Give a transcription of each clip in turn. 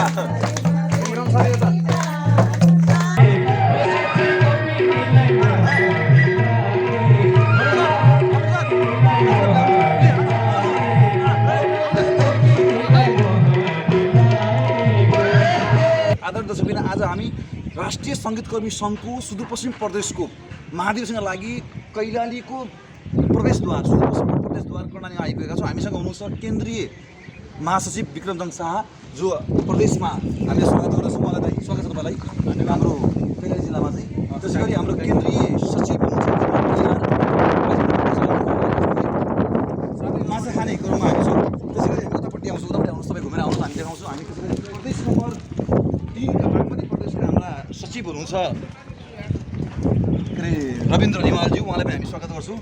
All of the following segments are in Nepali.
आदरणीय दर्शकबिन आज हामी राष्ट्रिय सङ्गीतकर्मी सङ्घको सुदूरपश्चिम प्रदेशको महाधिवेशनका लागि कैलालीको प्रवेशद्वार सुदूरपश्चिम प्रदेशद्वार कर्णालीमा आइपुगेका छौँ। हामीसँग हुनुहुन्छ केन्द्रीय महासचिव विक्रमजङ शाह जो प्रदेशमा हामीले स्वागत गर्दछौँ। उहाँलाई स्वागत छ तपाईँलाई हाम्रो कैलाली जिल्लामा चाहिँ। त्यसै गरी हाम्रो केन्द्रीय सचिव माछा खाने क्रममा हामी छौँ। त्यसै गरी उतापट्टि आउँछौँ, उतापट्टि आउनुहोस्, तपाईँ घुमेर आउनुहोस्, हामी देखाउँछौँ। हामी त्यसै गरी प्रदेश नम्बर 3 बागमती प्रदेशका हाम्रा सचिव हुनुहुन्छ के अरे रविन्द्र निमालज्यू, उहाँलाई पनि हामी स्वागत गर्छौँ।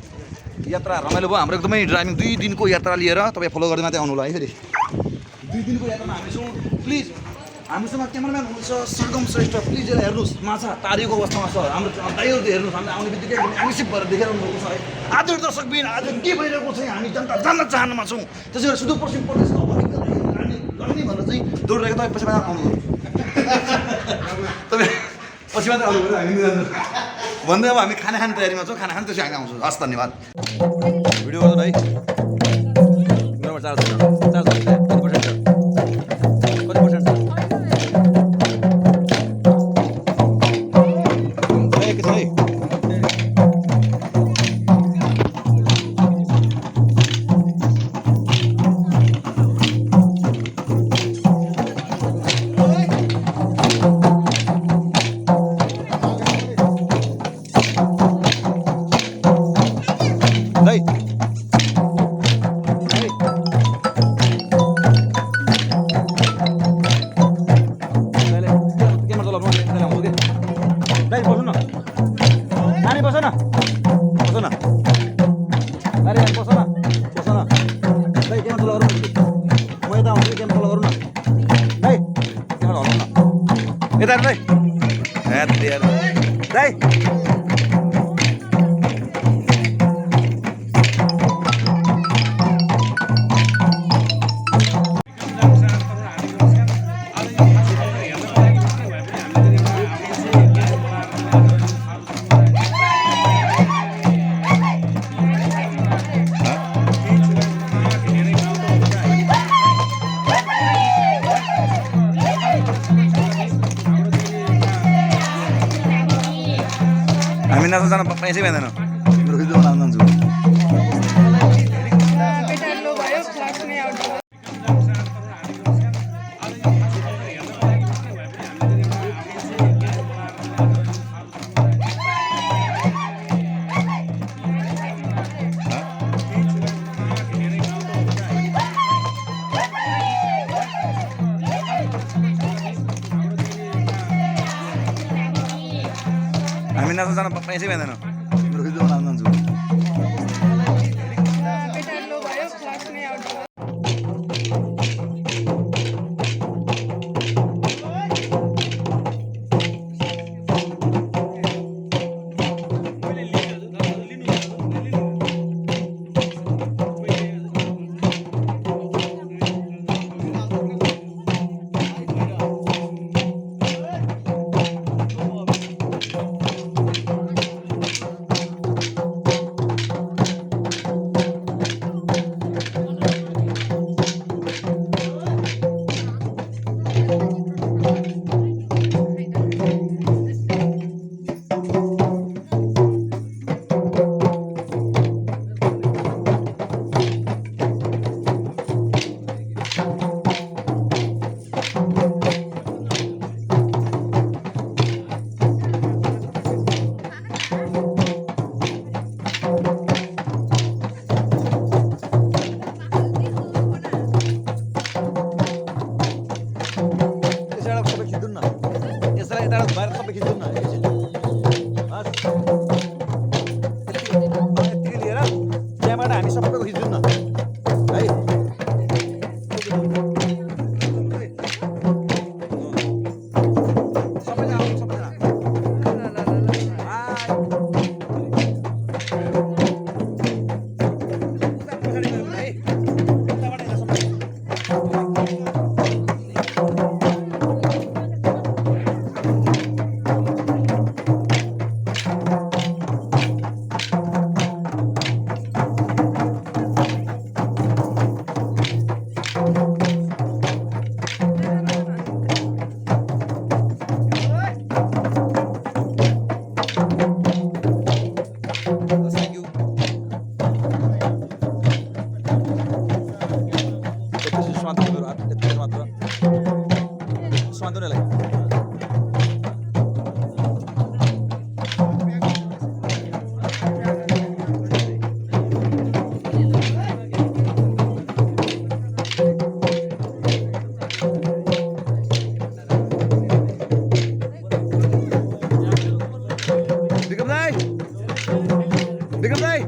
यात्रा रमाइलो भयो हाम्रो एकदमै ड्राइभिङ 2 दिनको यात्रा लिएर तपाईँ फलो गर्दै मात्रै आउनु होला है। फेरि 2 दिनको यात्रामा हामी छौँ। प्लिज हामीसँग क्यामराम्यान हुनुहुन्छ सरगम श्रेष्ठ, प्लिज यसलाई हेर्नुहोस्, माछा तारिएको अवस्थामा छ। हाम्रो दाइहरू हेर्नुहोस्, हामीले आउने बित्तिकै एग्रेसिभ भएर देखेर आउनुभएको छ है। आज दर्शकबिन आज के भइरहेको छ हामी जनता जान्न चाहनुमा छौँ। त्यसै गरी सुदूरपश्चिम प्रदेशको लड्ने भनेर चाहिँ दौडिरहेको तपाईँ पछिबाट आउनु तपाईँ पछिबाट आउनु पऱ्यो, हामी जान्नु भन्दै अब हामी खाना खाने तयारीमा छौँ। खाना खाने त्यसै हामी आउँछौँ। हस्, धन्यवाद। भिडियो गर्नु है। मेरोमा चार्ज छैन। चार्ज कति पर्सेन्ट छ? कति पर्सेन्ट छ? एकैछिन है। हामी नाच्न जान पैसै पाइँदैन। भिडियो बनाउन जान्छु। हामी नाच्न जान पैसै पाइँदैन। भिडियो बनाउन जान्छु। समात्नु नि यसलाई विक्रम दाई विक्रम दाई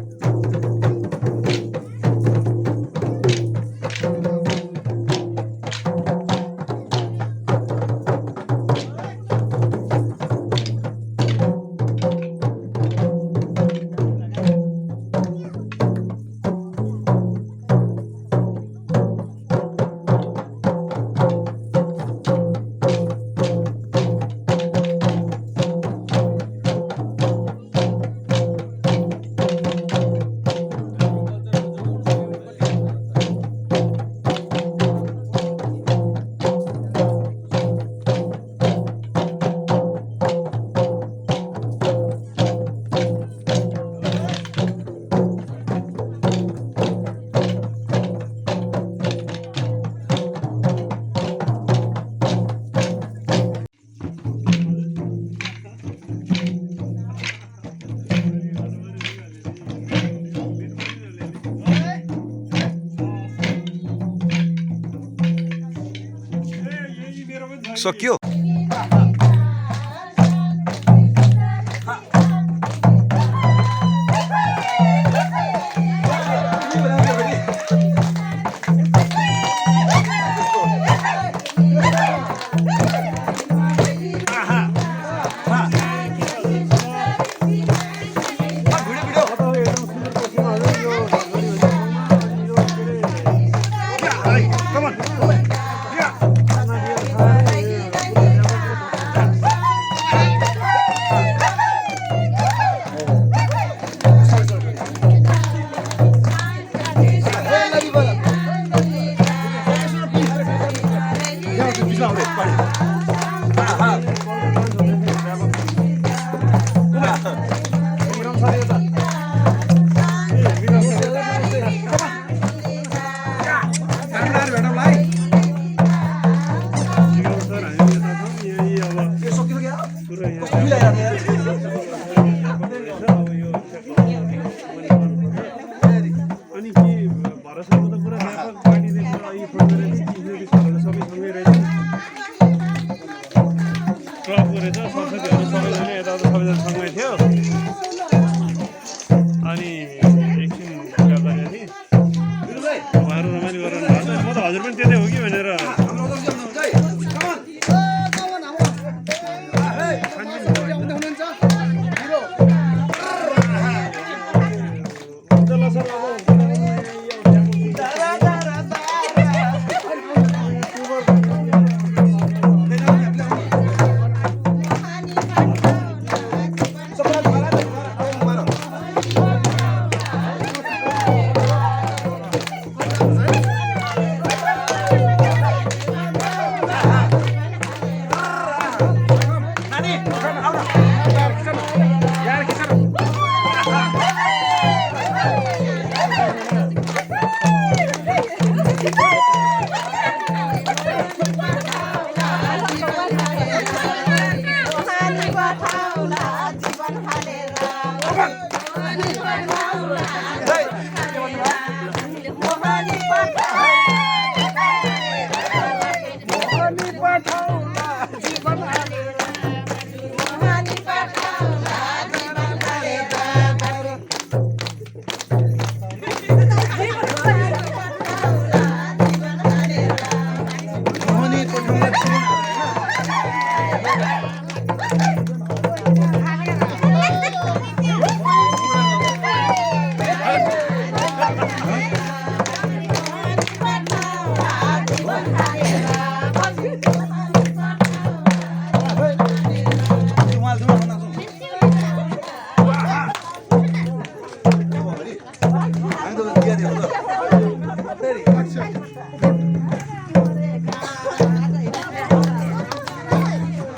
सक्यो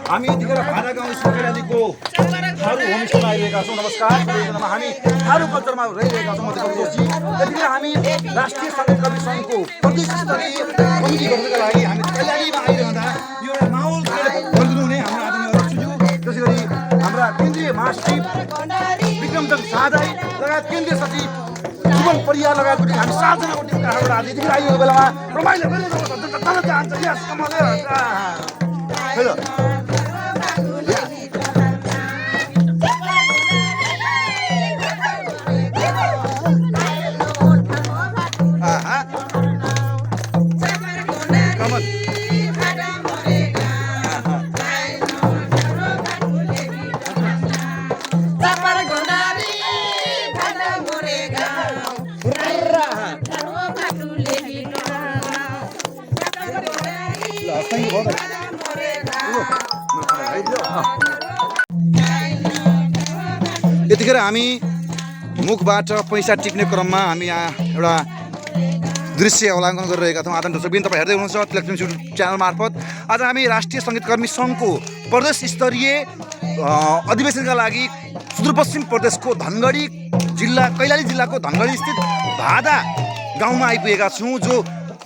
हामी यतिखेर भाडा गाउँ सुकेरालीको थारू होमस्टेमा आइरहेका छौँ। नमस्कार, हामी थारू कल्चरमा रहिरहेका छौँ। यतिखेर हामी राष्ट्रिय सङ्गीत कवि सङ्घको प्रदेश स्तरीय कमिटी गर्नका लागि हामी तयारीमा आइरहँदा यो एउटा माहौल लगायत केन्द्रीय सचिव जीवन परियार लगायतको टिम हामी 7 जनाको टिम काठमाडौँबाट आज यतिखेर आइएको बेलामा रमाइलो गर्न चाहन्छ यस कमले यतिखेर हामी मुखबाट पैसा टिप्ने क्रममा हामी यहाँ एउटा दृश्य अवलोकन गरिरहेका छौँ। आदरणीय दर्शकबिन तपाईँ हेर्दै हुनुहुन्छ टेलिभिजन युट्युब च्यानल मार्फत आज हामी राष्ट्रिय सङ्गीतकर्मी सङ्घको प्रदेश स्तरीय अधिवेशनका लागि सुदूरपश्चिम प्रदेशको धनगढी जिल्ला कैलाली जिल्लाको धनगढी स्थित भादा गाउँमा आइपुगेका छौँ, जो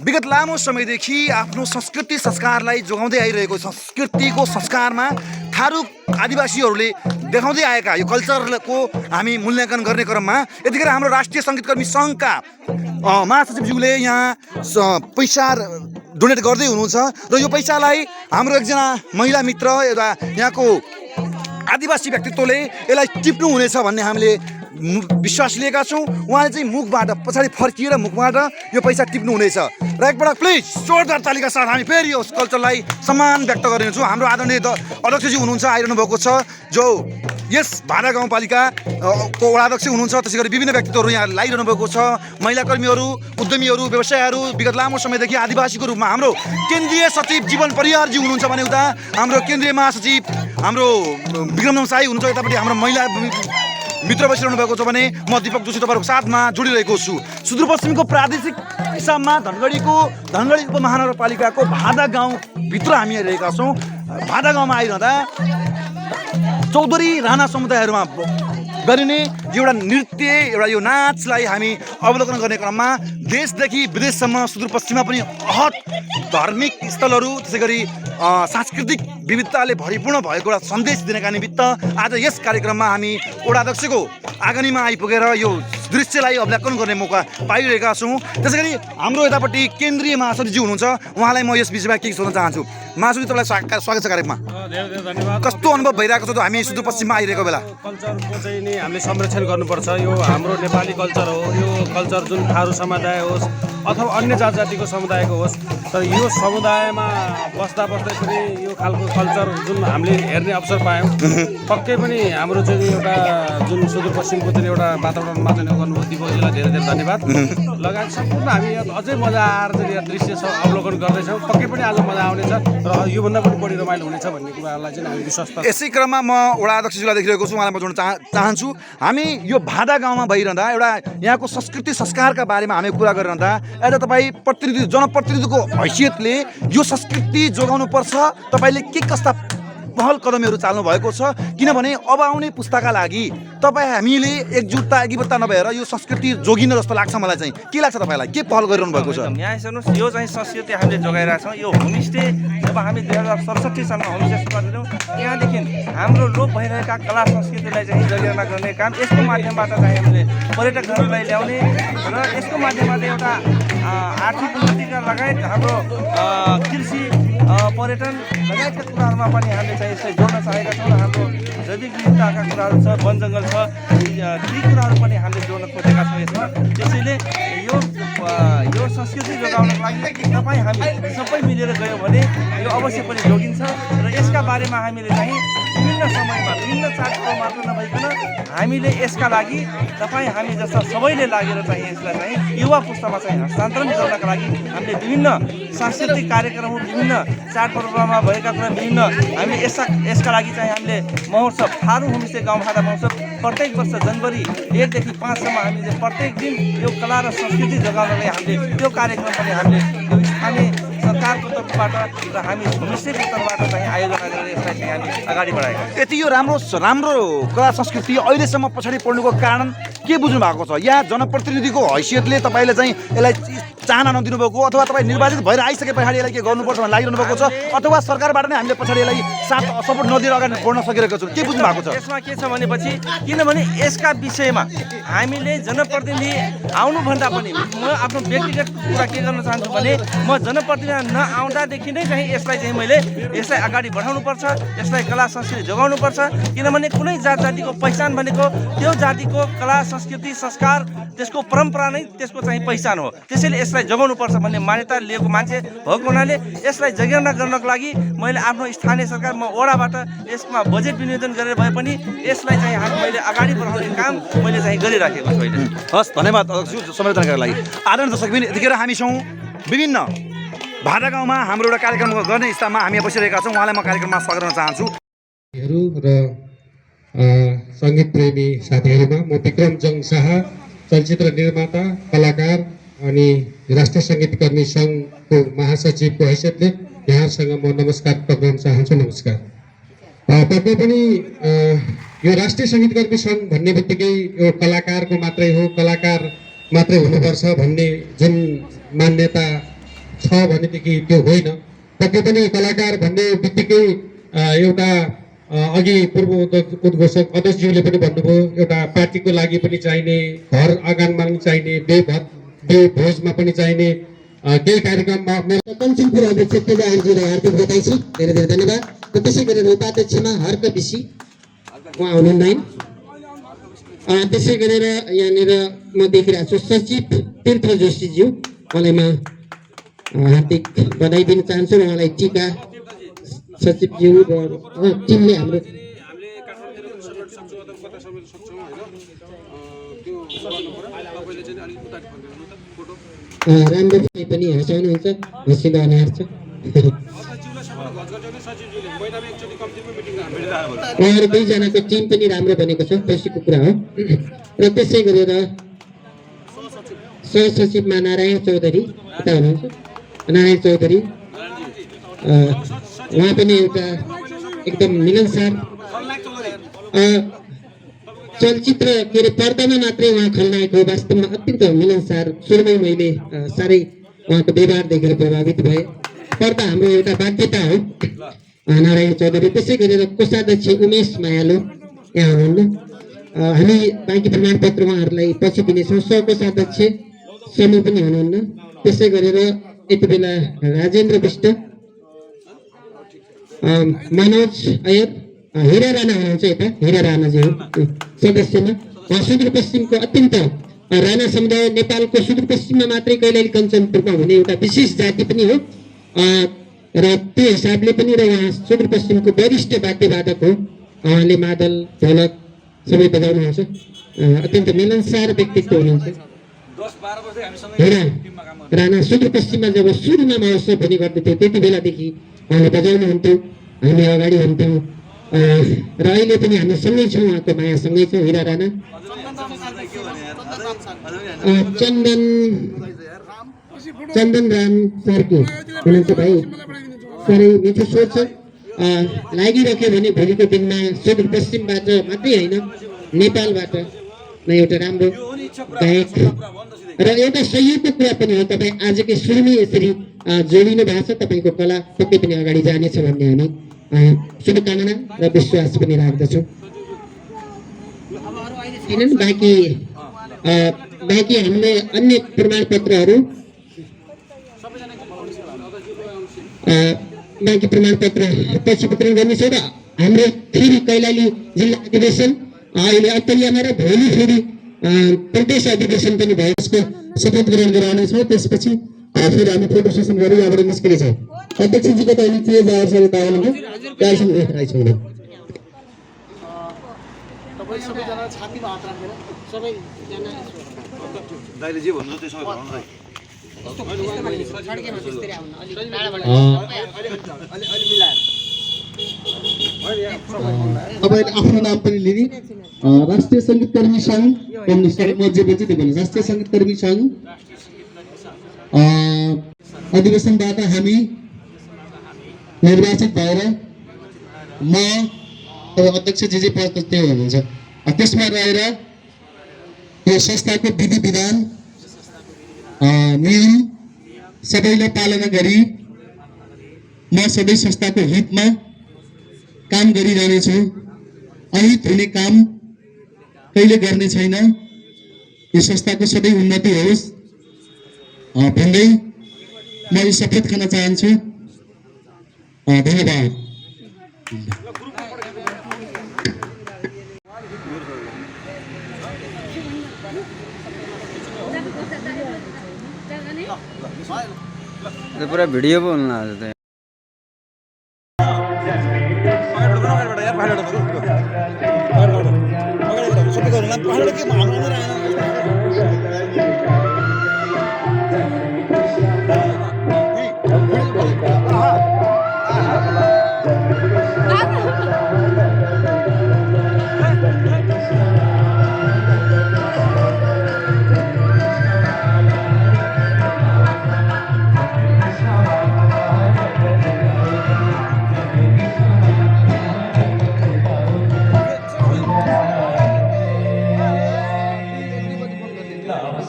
विगत लामो समयदेखि आफ्नो संस्कृति संस्कारलाई जोगाउँदै आइरहेको संस्कृतिको संस्कारमा थारू आदिवासीहरूले देखाउँदै आएका यो कल्चरको हामी मूल्याङ्कन गर्ने क्रममा यतिखेर हाम्रो राष्ट्रिय सङ्गीतकर्मी सङ्घका महासचिवज्यूले यहाँ पैसा डोनेट गर्दै हुनुहुन्छ र यो पैसालाई हाम्रो एकजना महिला मित्र एउटा यहाँको आदिवासी व्यक्तित्वले यसलाई टिप्नु हुनेछ भन्ने हामीले विश्वास लिएका छौँ। उहाँले चाहिँ मुखबाट पछाडि फर्किएर मुखबाट यो पैसा टिप्नु हुनेछ र एकपटक प्लिज जोरदार तालिका साथ हामी फेरि यो कल्चरलाई सम्मान व्यक्त गर्नेछौँ। हाम्रो आदरणीय अध्यक्षजी हुनुहुन्छ, आइरहनु भएको छ, जो यस भाडा गाउँपालिका को वडाध्यक्ष हुनुहुन्छ। त्यसै गरी विभिन्न व्यक्तित्वहरू यहाँ लागिरहनु भएको छ, महिला कर्मीहरू, उद्यमीहरू, व्यवसायहरू, विगत लामो समयदेखि आदिवासीको रूपमा हाम्रो केन्द्रीय सचिव जीवन परियारजी हुनुहुन्छ भने उता हाम्रो केन्द्रीय महासचिव हाम्रो विक्रम साई हुनुहुन्छ, यतापट्टि हाम्रो महिला मित्र बसिरहनु भएको छ भने म दीपक जोशी तपाईँहरूको साथमा जोडिरहेको छु। सुदूरपश्चिमको प्रादेशिक हिसाबमा धनगढी उपमहानगरपालिकाको भादा गाउँभित्र हामी आइरहेका छौँ। भादा गाउँमा आइरहँदा चौधरी राणा समुदायहरूमा गरिने एउटा नृत्य, एउटा यो नाचलाई हामी अवलोकन गर्ने क्रममा देशदेखि विदेशसम्म सुदूरपश्चिममा पनि अहत धार्मिक स्थलहरू, त्यसै गरी सांस्कृतिक विविधताले भरिपूर्ण भएको एउटा सन्देश दिनका निमित्त आज यस कार्यक्रममा हामी वडाध्यक्षको आँगनीमा आइपुगेर यो दृश्यलाई अवलोकन गर्ने मौका पाइरहेका छौँ। त्यसै गरी हाम्रो यतापट्टि केन्द्रीय महासचिवजी हुनुहुन्छ, उहाँलाई म यस विषयमा केही सोध्न चाहन्छु। महासचिव तपाईँलाई स्वागत छ कार्यक्रममा। धेरै धन्यवाद। कस्तो अनुभव भइरहेको छ हामी सुदूरपश्चिममा आइरहेको बेला? कल्चरको चाहिँ नि हामीले संरक्षण गर्नुपर्छ। यो हाम्रो नेपाली कल्चर हो। यो कल्चर जुन थारू समुदाय होस् अथवा अन्य जातिको समुदायको होस्, तर यो समुदायमा बस्दा बस्दै पनि यो खालको कल्चर जुन हामीले हेर्ने अवसर पायौँ, पक्कै पनि हाम्रो चाहिँ एउटा जुन सुदूरपश्चिमको चाहिँ एउटा वातावरणमा चाहिँ गर्नुभयो, दिपकजीलाई धेरै धेरै धन्यवाद। लगायत सम्पूर्ण हामी अझै मजा आएर चाहिँ यो दृश्य अवलोकन गर्दैछौँ। पक्कै पनि आज मजा आउनेछ र योभन्दा पनि बढी रमाइलो हुनेछ भन्ने कुरालाई चाहिँ हामी विश्वास गर्छौँ। यसै क्रममा म वडाध्यक्षजीलाई देखिरहेको छु, उहाँलाई म जोड्न चाहन्छु। हामी यो भादा गाउँमा भइरहँदा एउटा यहाँको संस्कृति संस्कारका बारेमा हामी कुरा गरिरहँदा एज अ तपाईँ प्रतिनिधि जनप्रतिनिधिको हैसियतले यो संस्कृति जोगाउनुपर्छ, तपाईँले के कस्ता पहल कदमीहरू चाल्नु भएको छ? किनभने अब आउने पुस्ताका लागि तपाईँ हामीले एकजुटता नभएर यो संस्कृति जोगिन जस्तो लाग्छ मलाई चाहिँ। के लाग्छ तपाईँलाई, के पहल गरिरहनु भएको छ? यहाँ हेर्नुहोस्, यो चाहिँ संस्कृति हामीले जोगाइरहेको छौँ। यो होमस्टे जब हामी 2067 सालमा होमस्टे सुरु गरिदियौँ, त्यहाँदेखि हाम्रो लोप भइरहेका कला संस्कृतिलाई चाहिँ जगेर्ना गर्ने काम यसको माध्यमबाट चाहिँ हामीले पर्यटकहरूलाई ल्याउने र यसको माध्यमबाट एउटा आर्थिक उन्नतिका लगायत हाम्रो कृषि पर्यटन लगायतका कुराहरूमा पनि हामीले चाहिँ यसलाई जोड्न चाहेका छौँ। र हाम्रो जैविक विविधताका कुराहरू छ, वन जङ्गल छ, ती कुराहरू पनि हामीले जोड्न खोजेका छौँ यसमा। त्यसैले यो संस्कृति जोगाउनको लागि तपाईँ हामी सबै मिलेर गयौँ भने यो अवश्य पनि जोगिन्छ र यसका बारेमा हामीले चाहिँ विभिन्न समयमा विभिन्न चाडपर्व मात्र नभइकन हामीले यसका लागि तपाईँ हामी जस्ता सबैले लागेर चाहिँ यसलाई चाहिँ युवा पुस्तामा चाहिँ हस्तान्तरण गर्नका लागि हामीले विभिन्न सांस्कृतिक कार्यक्रमहरू, विभिन्न चाडपर्वमा भएका कुरा विभिन्न हामीले यसका लागि चाहिँ हामीले महोत्सव, थारू होमस्टे गाउँभाडा महोत्सव प्रत्येक वर्ष जनवरी 1 देखि 5 सम्म हामीले प्रत्येक दिन यो कला र संस्कृति जोगाउनलाई हामीले त्यो कार्यक्रम पनि हामीले यो स्थानीय सरकारको तर्फबाट र हामी होमस्टेको तर्फबाट चाहिँ आयोजना गरेर यसलाई चाहिँ हामी अगाडि बढाएका छौँ। यति यो राम्रो कला संस्कृति अहिलेसम्म पछाडि पर्नुको कारण के बुझ्नु भएको छ? यहाँ जनप्रतिनिधिको हैसियतले तपाईँले चाहिँ यसलाई चाहना नदिनु भएको अथवा तपाईँ निर्वाचित भएर आइसके पछाडि यसलाई के गर्नुपर्छ भनेर लागिरहनु भएको छ अथवा सरकारबाट नै हामीले पछाडि यसलाई साथ सपोर्ट नदिएर अगाडि बढ्न सकिरहेको छौँ? के बुझ्नु भएको छ? यसमा के छ भनेपछि किनभने यसका विषयमा हामीले जनप्रतिनिधि आउनुभन्दा पनि म आफ्नो व्यक्तिगत कुरा के गर्न चाहन्छु भने म जनप्रतिनिधि नआउँदादेखि नै चाहिँ यसलाई चाहिँ मैले यसलाई अगाडि बढाउनुपर्छ, यसलाई कला संस्कृति जोगाउनुपर्छ। किनभने कुनै जातिको पहिचान भनेको त्यो जातिको कला संस्कृति संस्कार त्यसको परम्परा नै त्यसको चाहिँ पहिचान हो। त्यसैले यसलाई जोगाउनुपर्छ भन्ने मान्यता लिएको मान्छे भएको हुनाले यसलाई जगेर्ना गर्नको लागि मैले आफ्नो स्थानीय सरकार म वडाबाट यसमा बजेट विनियोजन गरेर भए पनि यसलाई चाहिँ मैले अगाडि बढाउने काम मैले चाहिँ गरिराखेको छु अहिले। हस्, धन्यवाद समय जानकारीको लागि। आदरणीय दर्शकबिन, यतिखेर हामी छौँ विभिन्न भाटा गाउँमा हाम्रो एउटा कार्यक्रम गर्ने स्थानमा हामी बसिरहेका छौँ। उहाँलाई म कार्यक्रममा स्वागत गर्न चाहन्छु। र सङ्गीत प्रेमी साथीहरूमा म विक्रम जङ शाह, चलचित्र निर्माता, कलाकार अनि राष्ट्रिय सङ्गीतकर्मी सङ्घको महासचिवको हैसियतले यहाँहरूसँग म नमस्कार टक्राउन चाहन्छु। नमस्कार। पक्कै पनि यो राष्ट्रिय सङ्गीतकर्मी सङ्घ भन्ने बित्तिकै यो कलाकारको मात्रै हो, कलाकार मात्रै हुनुपर्छ भन्ने जुन मान्यता छ भनेदेखि त्यो होइन। पक्कै पनि कलाकार भन्ने बित्तिकै एउटा अघि पूर्व उद्घोषक अध्यक्षज्यूले पनि भन्नुभयो, एउटा पार्टीको लागि पनि चाहिने, घर आँगनमा पनि चाहिने, भोजमा पनि चाहिने केही कार्यक्रममा कञ्चनपुर अध्यक्ष केदारजीलाई हार्दिक बधाई छ, धेरै धेरै धन्यवाद। र त्यसै गरेर उपाध्यक्षमा हर्क विशी उहाँ हुनुहुन्न। त्यसै गरेर यहाँनिर म देखिरहेको छु सचिव तीर्थ जोशीज्यू, उहाँलाई म हार्दिक बधाई दिन चाहन्छु। उहाँलाई टिका सचिवज्यू र टिमले हाम्रो राम्रो पनि हँसाउनुहुन्छ, हँसिलो अनुहार छ। उहाँहरू दुईजनाको टिम पनि राम्रो बनेको छ, खुसीको कुरा हो। र त्यसै गरेर सहसचिवमा नारायण चौधरी यता हुनुहुन्छ, नारायण चौधरी उहाँ पनि एउटा एकदम मिलनसार चलचित्र के अरे पर्दामा मात्रै उहाँ खलनायक हो, वास्तवमा अत्यन्त मिलनसार। सुरुमै मैले साह्रै उहाँको व्यवहार देखेर प्रभावित भएँ। पर्दा हाम्रो एउटा बाध्यता हो। नारायण चौधरी, त्यसै गरेर कोषाध्यक्ष उमेश मायालो यहाँ हुनुहुन्न। हामी बाँकी प्रमाणपत्र उहाँहरूलाई पछि दिनेछौँ। सहकोषाध्यक्ष समूह पनि हुनुहुन्न। त्यसै गरेर यति बेला राजेन्द्र विष्ट, मनोज अयर, हिरा राणा हुनुहुन्छ यता, हिरा राणाजी हो सदस्यमा। सुदूरपश्चिमको अत्यन्त राणा समुदाय नेपालको सुदूरपश्चिममा मात्रै कैलाली कञ्चनपुरमा हुने एउटा विशेष जाति पनि हो र त्यो हिसाबले पनि र उहाँ सुदूरपश्चिमको वरिष्ठ वाद्यवादक हो। उहाँले मादल ढोलक सबै बजाउनुहुन्छ। अत्यन्त मिलनसार व्यक्तित्व हुनुहुन्छ। हिरा राणा सुदूरपश्चिममा जब सुरुमा महोत्सव हुने गर्दथ्यो त्यति बेलादेखि उहाँले बजाउनुहुन्थ्यो, हामी अगाडि हुन्थ्यौँ र अहिले पनि हामी सँगै छौँ, उहाँको माया सँगै छौँ। हिरा राणा, चन्दन राम सार्की हुनुहुन्छ। भाइ साह्रै मिठो सोच छ, लागिरह्यो भने भोलिको दिनमा सुदूरपश्चिमबाट मात्रै होइन नेपालबाट नै एउटा राम्रो गायक र एउटा सहयोगको कुरा पनि हो। तपाईँ आजकै सुरुमै यसरी जोडिनु भएको छ, तपाईँको कला पक्कै पनि अगाडि जानेछ भन्ने हामी शुभकामना र विश्वास पनि राख्दछौँ। बाँकी हामीले अन्य प्रमाणपत्रहरू बाँकी प्रमाणपत्र पछि वितरण गर्नेछौँ र हाम्रो फेरि कैलाली जिल्ला अधिवेशन अहिले अत्तलियामा र भोलि फेरि प्रदेश अधिवेशन पनि भयो। यसको शपथ ग्रहण गराउनेछौँ। त्यसपछि फेरि हामी फोटो सेसन गरेर यहाँबाट निस्किनेछौँ। अध्यक्षजीको त अहिले के जाहेर पाउनुभयो त्यहाँसम्म आइछौँ। दाइले जे भन्नु त्यसो भन्नु। तपाईँले आफ्नो नाम पनि लिने राष्ट्रिय सङ्गीतकर्मी सङ्घ राष्ट्रिय सङ्गीतकर्मी सङ्घ अधिवेशनबाट हामी निर्वाचित भएर म अध्यक्ष जे पद त्यो हुनुहुन्छ त्यसमा रहेर यो संस्थाको विधि विधान नियम सबैलाई पालना गरी म सबै संस्थाको हितमा काम गरिरहनेछु। अहित हुने काम कहिले गर्ने छैन। यो संस्थाको सबै उन्नति होस् भन्दै म यो शपथ खान चाहन्छु। धन्यवाद। पूरा भिडियो बोलना आज तो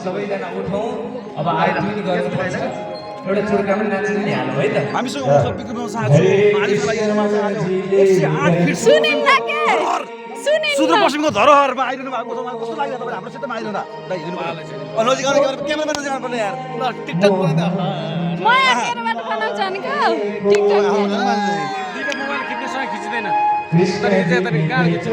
सबैजना उठौँ अब आएर पनि गर्नु छैन एउटा चुर्का पनि नाच्ने हालौँ है त हामीसँग सब बिग्रन चाहन्छु मानिसलाई हेर्न चाहन्छु 108 फिट सुनिन्न के सुनिन्न सुदूरपश्चिमको धरोहरमा आइरहनु भएको छ मलाई कस्तो लाग्यो तपाईँ हाम्रो क्षेत्रमा आइरहँदा नजिक आउने क्यामेराम्यान नजिक आउनु पर्ने यार ल टिकटक पनि त म यहाँबाट बनाउँछु नि का टिकटक दुईटा मोबाइल खिच्नेसँग खिच्दैन तर कहाँ खिच्छ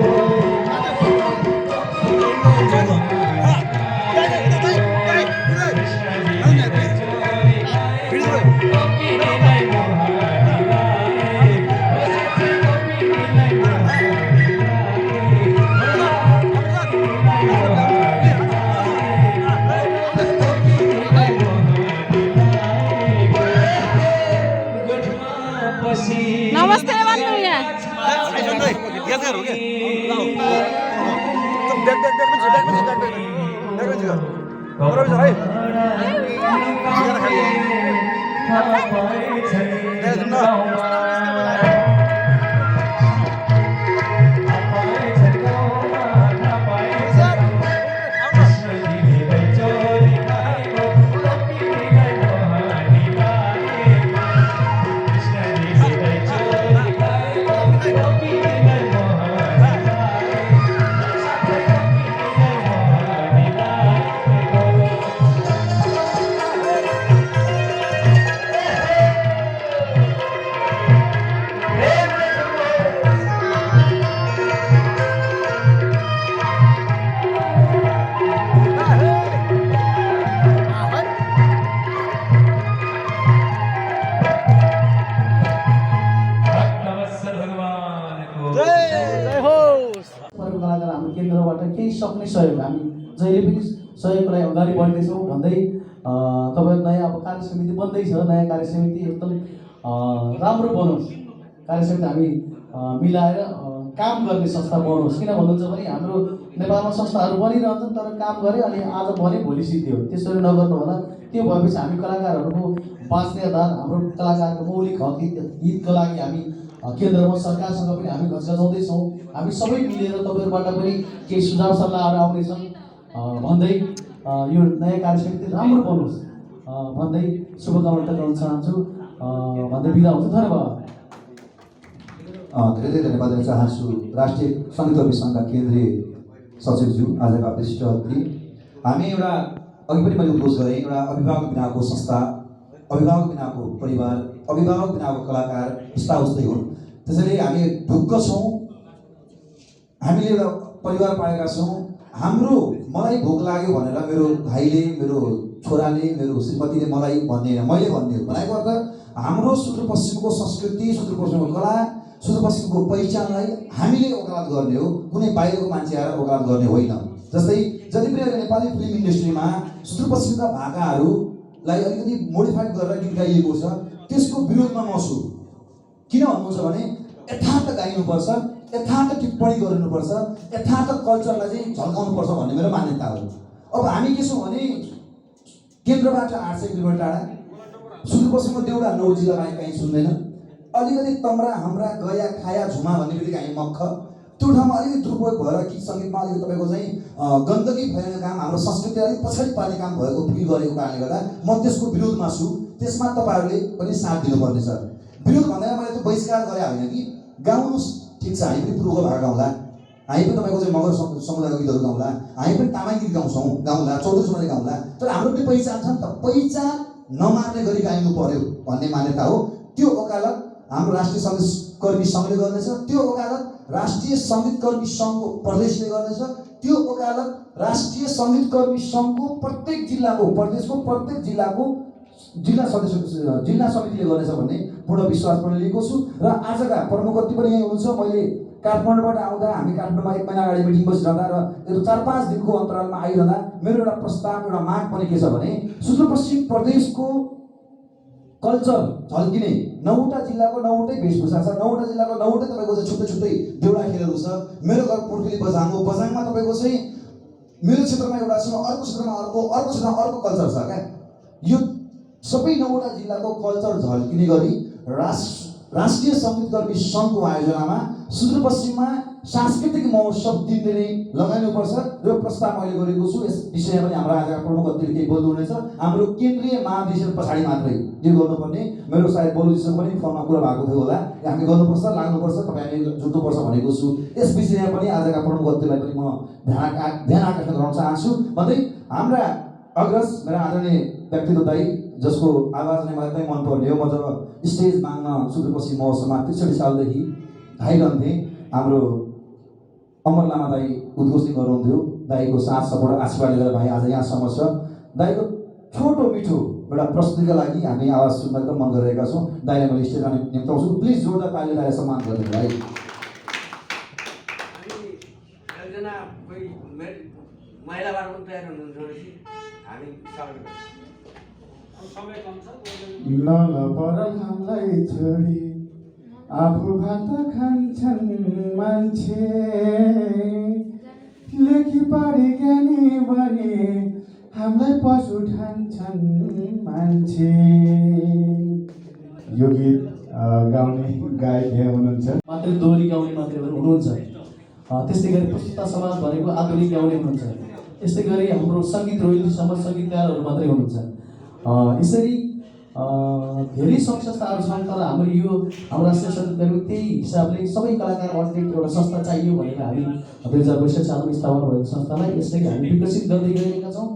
नमस्ते भन्नु यहाँ यादगार हो क्या हाम्रो केन्द्रबाट केही सक्ने सहयोग हामी जहिले पनि सहयोगको लागि अगाडि बढ्दैछौँ भन्दै तपाईँ नयाँ अब कार्य समिति बन्दैछ। नयाँ कार्य समिति एकदम राम्रो बनोस्, कार्य समिति हामी मिलाएर काम गर्ने संस्था बनोस्। किन भन्नुहुन्छ भने हाम्रो नेपालमा संस्थाहरू बनिरहन्छन् तर काम गरे अनि आज भने भोलि सिद्धियो, त्यसरी नगर्नु होला। त्यो भएपछि हामी कलाकारहरूको बाँच्ने आधार, हाम्रो कलाकारको मौलिक हक हितको लागि हामी केन्द्रमा सरकारसँग पनि हामी घचघचाउँदैछौँ। हामी सबै मिलेर तपाईँहरूबाट पनि केही सुझाव सल्लाहहरू आउनेछन् भन्दै यो नयाँ कार्य समिति राम्रो बनोस् भन्दै शुभकामना गर्न चाहन्छु भन्दै बिदा हुन्छु। धन्यवाद। धेरै धन्यवाद दिन चाहन्छु राष्ट्रिय सङ्गीत सङ्घका केन्द्रीय सचिवज्यू, आजका विशिष्ट अतिथि। हामी एउटा अघि पनि मैले उद्घोष गरेँ, एउटा अभिभावक बिनाको संस्था, अभिभावक बिनाको परिवार, अभिभावक बिनाको कलाकार यस्ता उस्तै हुन्। त्यसैले हामी ढुक्क छौँ, हामीले एउटा परिवार पाएका छौँ। हाम्रो मलाई भोक लाग्यो भनेर मेरो भाइले, मेरो छोराले, मेरो श्रीमतीले मलाई भन्ने होइन, मैले भन्ने हो। भनेको अर्थ हाम्रो सुदूरपश्चिमको संस्कृति, सुदूरपश्चिमको कला, सुदूरपश्चिमको पहिचानलाई हामीले वकालत गर्ने हो, कुनै बाहिरको मान्छे आएर वकालत गर्ने होइन। जस्तै जति पनि नेपाली फिल्म इन्डस्ट्रीमा सुदूरपश्चिमका भाकाहरूलाई अलिकति मोडिफाइड गरेर गीत गाइएको छ, त्यसको विरोधमा म छु। किन भन्नुहुन्छ भने यथार्थ गाइनुपर्छ, यथार्थ टिप्पणी गर्नुपर्छ, यथार्थ कल्चरलाई चाहिँ झल्काउनुपर्छ भन्ने मेरो मान्यता हो। अब हामी के छौँ भने केन्द्रबाट 800 किलोमिटर टाढा, सुदूरपश्चिमको देउडा 9 जिल्लामा कहीँ सुन्दैन। अलिकति तम्रा हाम्रा गया खाया झुमा भन्ने बित्तिकै हामी मक्ख, त्यो ठाउँमा अलिकति दुरुपयोग भएर गीत सङ्गीतमा अलिकति तपाईँको चाहिँ गन्दगी फैलाउने काम हाम्रो संस्कृति अलिक पछाडि पार्ने काम भएको फिल गरेको कारणले गर्दा म त्यसको विरोधमा छु। त्यसमा तपाईँहरूले पनि साथ दिनुपर्नेछ। विरोध भन्दा मैले त्यो बहिष्कार गरे होइन कि गाउनुहोस्, ठिक छ, हामी पनि पूर्वको भाग गाउँला, हामी पनि तपाईँको चाहिँ मगर समुदायको गीतहरू गाउँला, हामी पनि तामाङ गीत गाउँला, चौधरी समाजले गाउँला, तर हाम्रो पनि पहिचान छ नि त। पहिचान नमार्ने गरी गाइनु पर्यो भन्ने मान्यता हो। त्यो वकालत हाम्रो राष्ट्रिय सङ्गीतकर्मी सङ्घले गर्नेछ, त्यो वकालत राष्ट्रिय सङ्गीतकर्मी सङ्घको प्रदेशले गर्नेछ, त्यो वकालत राष्ट्रिय सङ्गीतकर्मी सङ्घको प्रत्येक जिल्लाको, प्रदेशको प्रत्येक जिल्लाको जिल्ला समितिले गर्नेछ भन्ने पूर्ण विश्वास पनि लिएको छु। र आजका प्रमुख अतिथि पनि यही हुनुहुन्छ। मैले काठमाडौँबाट आउँदा, हामी काठमाडौँमा 1 महिना अगाडि मिटिङ बसिरहँदा र यो 4-5 दिनको अन्तरालमा आइरहँदा मेरो एउटा प्रस्ताव, एउटा माग पनि के छ भने सुदूरपश्चिम प्रदेशको कल्चर झल्किने 9वटा जिल्लाको 9वटै वेशभूषा छ, 9वटा जिल्लाको 9वटै तपाईँको चाहिँ छुट्टै छुट्टै देउडा खेलहरू छ। मेरो घर पुर्खेली बझाङ हो, बझाङमा तपाईँको चाहिँ मेरो क्षेत्रमा एउटा छ, अर्को क्षेत्रमा अर्को क्षेत्रमा अर्को कल्चर छ क्या। यो सबै 9वटा जिल्लाको कल्चर झल्किने गरी राष्ट्रिय सङ्गीतकर्मी सङ्घको आयोजनामा सुदूरपश्चिममा सांस्कृतिक महोत्सव 3 दिने लगाइनुपर्छ। यो प्रस्ताव मैले गरेको छु। यस विषयमा पनि हाम्रो आजका प्रमुख अतिथिले केही बोल्नु हुनेछ। हाम्रो केन्द्रीय महाधिवेशन पछाडि मात्रै यो गर्नुपर्ने, मेरो सायद बोलुजीसँग पनि फोनमा कुरा भएको थियो होला, हामी गर्नुपर्छ, लाग्नुपर्छ, तपाईँले जुट्नुपर्छ भनेको छु। यस विषयमा पनि आजका प्रमुख अतिथिलाई पनि म ध्यान आकर्षण गराउन चाहन्छु भन्दै हाम्रा अग्रज मेरा आदरणीय व्यक्तित्व दाई, जसको आवाज नै मलाई मन पर्ने हो। म जब स्टेज माग्न सुदूरपश्चिम महोत्सवमा 63 सालदेखि आइरहन्थेँ, हाम्रो अमर लामा दाई उद्घोषणा गर्नुहुन्थ्यो। दाईको साथ सपोर्ट आशीर्वादले गर्दा भाइ आज यहाँसम्म छ। दाईको छोटो मिठो एउटा प्रस्तुतिका लागि हामी आवाज सुन्न एकदम मन गरिरहेका छौँ। दाईलाई मैले स्टेजमा निम्ताउँछु। प्लिज जोरदार तालीले दाईलाई सम्मान गरिदिनु भाइ। महिलाबाट पनि तयार हुनुहुन्छ भनेपछि हामी लल परल हामीलाई छोडी आफू भात खान्छन् मान्छे, लेखी पढी ज्ञानी बने हामीलाई पशु ठान्छन् मान्छे। यो गीत गाउने गायक हुनुहुन्छ, मात्रै दोहोरी गाउने मात्रै हुनुहुन्छ। त्यस्तै गरी प्रस्तुता समाज भनेको आधुनिक गाउने हुनुहुन्छ। यस्तै गरी हाम्रो सङ्गीत रोहिली समाज सङ्गीतकारहरू मात्रै हुनुहुन्छ। यसरी धेरै सङ्घ संस्थाहरू छन्, तर हाम्रो राष्ट्रिय सङ्गीतकर्मी त्यही हिसाबले सबै कलाकार अल्टरनेट एउटा संस्था चाहियो भनेर हामी 2062 सालमा स्थापना भएको संस्थालाई यसरी हामी विकसित गर्दै गएका छौँ।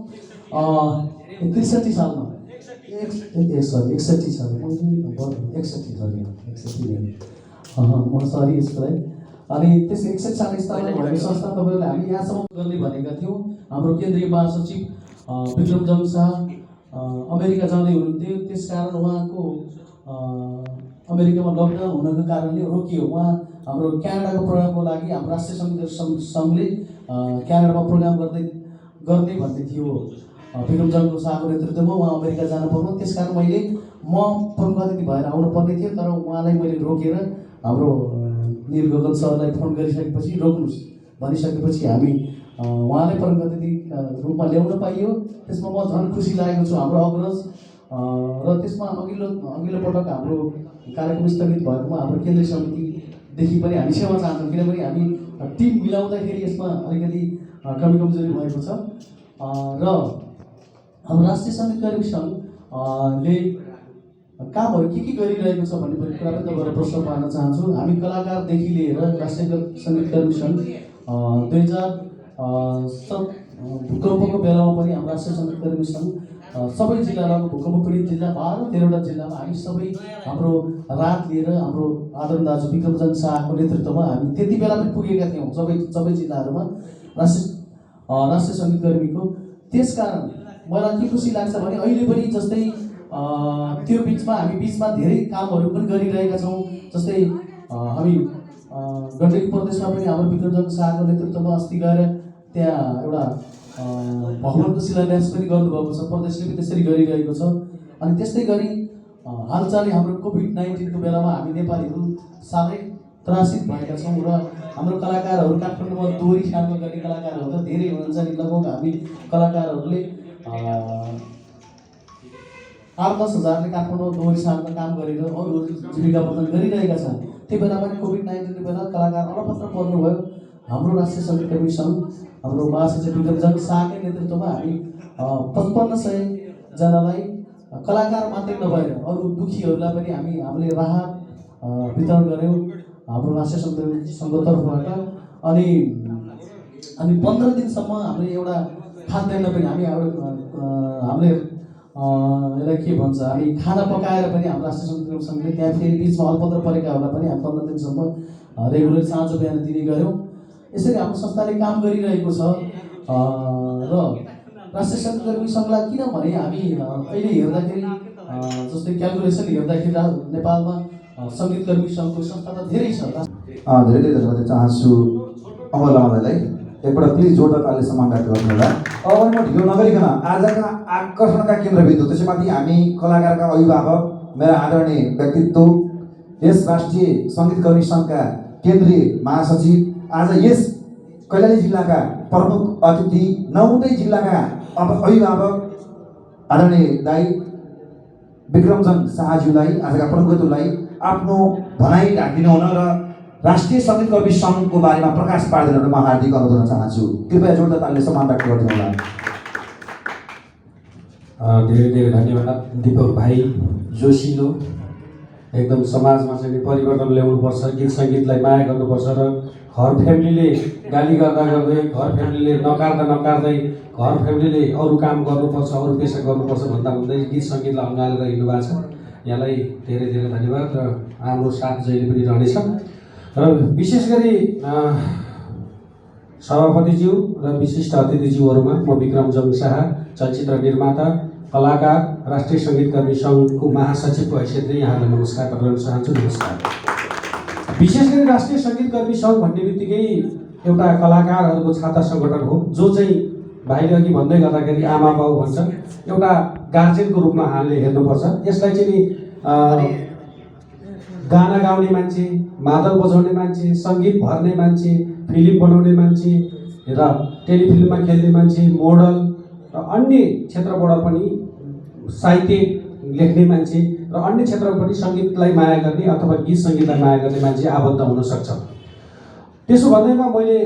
63 सालमा 61 सालमा यसको लागि अनि त्यस 61 सालमा स्थापना भएको संस्था तपाईँहरूले हामी यहाँसम्म गर्ने भनेका थियौँ। हाम्रो केन्द्रीय महासचिव विक्रमजङ शाह अमेरिका जाँदै हुनुहुन्थ्यो, त्यसकारण उहाँको अमेरिकामा लकडाउन हुनको कारणले रोकियो। उहाँ हाम्रो क्यानाडाको प्रोग्रामको लागि हाम्रो राष्ट्रिय सङ्गीत सङ्घले क्यानाडामा प्रोग्राम गर्ने भन्ने थियो। विक्रमजङ शाहको नेतृत्वमा उहाँ अमेरिका जानु पर्नु, त्यसकारण म प्रमुख अतिथि भएर आउनु पर्ने थियो, तर उहाँलाई मैले रोकेर हाम्रो निल गगन सरलाई फोन गरिसकेपछि रोक्नुहोस् भनिसकेपछि हामी उहाँलाई प्रमुख अतिथि रूपमा ल्याउन पाइयो। त्यसमा म झन् खुसी लागेको छु। हाम्रो अग्रज र त्यसमा अघिल्लो पटक हाम्रो कार्यक्रम स्थगित भएकोमा हाम्रो केन्द्रीय समितिदेखि पनि हामी सेवा चाहन्छौँ, किनभने हामी टिम मिलाउँदाखेरि यसमा अलिकति कमी कमजोरी भएको छ। र हाम्रो राष्ट्रिय सङ्गीतकर्मी सङ्घले कामहरू के गरिरहेको छ भन्ने पनि कुरा पनि तपाईँलाई प्रश्न पार्न चाहन्छु। हामी कलाकारदेखि लिएर राष्ट्रिय सङ्गीतकर्मी सङ्घ 2007 भूकम्पको बेलामा पनि हाम्रो राष्ट्रिय सङ्गीतकर्मी सङ्घ सबै जिल्लाको भूकम्प पीडित जिल्ला 12-13वटा जिल्लामा हामी सबै हाम्रो रात लिएर हाम्रो आदरणीय दाजु विक्रमजङ शाहको नेतृत्वमा हामी त्यति बेला पनि पुगेका थियौँ सबै जिल्लाहरूमा राष्ट्रिय सङ्गीतकर्मीको। त्यसकारण मलाई के खुसी लाग्छ भने अहिले पनि जस्तै त्यो हामी बिचमा धेरै कामहरू पनि गरिरहेका छौँ। जस्तै हामी गण्डकी प्रदेशमा पनि हाम्रो विक्रमजङ शाहको नेतृत्वमा अस्ति गएर त्यहाँ एउटा भवनको शिलान्यास पनि गर्नुभएको छ, प्रदेशले पनि त्यसरी गरिरहेको छ। अनि त्यस्तै गरी हालचालै हाम्रो कोभिड-19 को बेलामा हामी नेपालीहरू साह्रै त्रासित भएका छौँ र हाम्रो कलाकारहरू काठमाडौँमा दोहोरी ख्यालमा गर्ने कलाकारहरू त धेरै हुनुहुन्छ। लगभग हामी कलाकारहरूले 8-10 हजारले काठमाडौँ दोहोरी सालमा काम गरेर अरू जीविकावर्धन गरिरहेका छन्। त्यो बेला पनि कोभिड-19 बेला कलाकार अलपत्र पर्नुभयो। हाम्रो राष्ट्रिय सङ्गीत कर्मी सङ्घ हाम्रो महासचिव विक्रमजङ शाहकै नेतृत्वमा हामी 5500 जनालाई कलाकार मात्रै नभएर अरू दुखीहरूलाई पनि हामीले राहत वितरण गऱ्यौँ हाम्रो राष्ट्रिय सङ्घको तर्फबाट। अनि 15 दिनसम्म हामीले एउटा खाद्यान्न पनि हामीले यसलाई के भन्छ हामी खाना पकाएर पनि हाम्रो राष्ट्रिय सङ्गीत सङ्घले त्यहाँ फेरि बिचमा अल्पत्र परेकाहरूलाई पनि हामी 15 दिनसम्म रेगुलर साँझ बिहान दिने गऱ्यौँ। यसरी हाम्रो संस्थाले काम गरिरहेको छ। र राष्ट्रिय सङ्गीत कर्मी सङ्घलाई किनभने हामी अहिले हेर्दाखेरि जस्तै क्यालकुलेसन हेर्दाखेरि नेपालमा सङ्गीत कर्मी सङ्घको संस्था त धेरै छ। धेरै धेरै धन्यवाद दिन चाहन्छु अमर लामालाई। एकपल्ट प्लिज जोरदार तालले सम्मान व्यक्त गर्नु होला। अब म ढिलो नगरिकन आजका आकर्षणका केन्द्रबिन्दु त्यसैमाथि हामी कलाकारका अभिभावक मेरा आदरणीय व्यक्तित्व यस राष्ट्रिय सङ्गीत कर्मी सङ्घका केन्द्रीय महासचिव आज यस कैलाली जिल्लाका प्रमुख अतिथि 9वटै जिल्लाका अभिभावक आदरणीय दाई विक्रमजङ शाहज्यूलाई आजका प्रमुख अतिथिलाई आफ्नो भनाइ राखिदिनु हुन र राष्ट्रिय सङ्गीत कर्मी सङ्घको बारेमा प्रकाश पारिदिनु हुन म हार्दिक अनुरोध गर्न चाहन्छु। कृपया जोरदार तालले सम्मान व्यक्त गरिदिनु होला। धेरै धेरै धन्यवाद दीपक भाइ। जोसिलो एकदम समाजमा चाहिँ परिवर्तन ल्याउनुपर्छ, गीत सङ्गीतलाई माया गर्नुपर्छ र घर फ्यामिलीले गाली गर्दा गर्दै घर फ्यामिलीले नकार्दै घर फ्यामिलीले अरू काम गर्नुपर्छ अरू पेसा गर्नुपर्छ भन्दा भन्दै गीत सङ्गीतलाई अँगालेर हिँड्नु भएको छ। यहाँलाई धेरै धेरै धन्यवाद र हाम्रो साथ जहिले पनि रहनेछ। र विशेष गरी सभापतिज्यू र विशिष्ट अतिथिज्यूहरूमा म विक्रमजङ शाह चलचित्र निर्माता कलाकार राष्ट्रिय सङ्गीत कर्मी सङ्घको महासचिवको हैसियतले यहाँलाई नमस्कार गर्न चाहन्छु। नमस्कार। विशेष गरी राष्ट्रिय सङ्गीत कर्मी सङ्घ भन्ने बित्तिकै एउटा कलाकारहरूको छाता सङ्गठन हो जो चाहिँ भाइले अघि भन्दै गर्दाखेरि आमा बाउ भन्छन् एउटा गार्जेनको रूपमा हामीले हेर्नुपर्छ। यसलाई चाहिँ गाना गाउने मान्छे, मादल बजाउने मान्छे, सङ्गीत भर्ने मान्छे, फिल्म बनाउने मान्छे र टेलिफिल्ममा खेल्ने मान्छे, मोडल र अन्य क्षेत्रबाट पनि साहित्य लेख्ने मान्छे र अन्य क्षेत्रमा पनि सङ्गीतलाई माया गर्ने अथवा गीत सङ्गीतलाई माया गर्ने मान्छे आबद्ध हुन सक्छ। त्यसो भन्दैमा मैले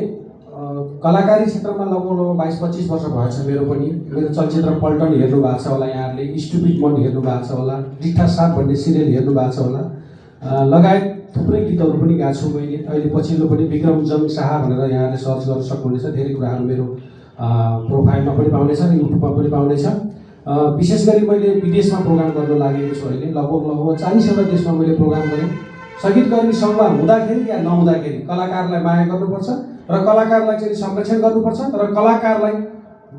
कलाकारी क्षेत्रमा लगभग 22-25 वर्ष भएछ मेरो पनि। मेरो चलचित्र पल्टन हेर्नु भएको छ होला, यहाँहरूले स्टुपिड मन हेर्नु भएको छ होला, डिठा साप भन्ने सिरियल हेर्नु भएको छ होला, लगायत थुप्रै गीतहरू पनि गाएको छु मैले। अहिले पछिल्लो पनि विक्रमजङ शाह भनेर यहाँले सर्च गर्न सक्नुहुनेछ। धेरै कुराहरू मेरो प्रोफाइलमा पनि पाउनेछ र युट्युबमा पनि पाउनेछ। विशेष गरी मैले विदेशमा प्रोग्राम गर्न लागेको छु। अहिले लगभग 40वटा देशमा मैले प्रोग्राम गरेँ। सङ्गीत कर्मी सङ्घमा हुँदाखेरि या नहुँदाखेरि कलाकारलाई माया गर्नुपर्छ र कलाकारलाई चाहिँ संरक्षण गर्नुपर्छ र कलाकारलाई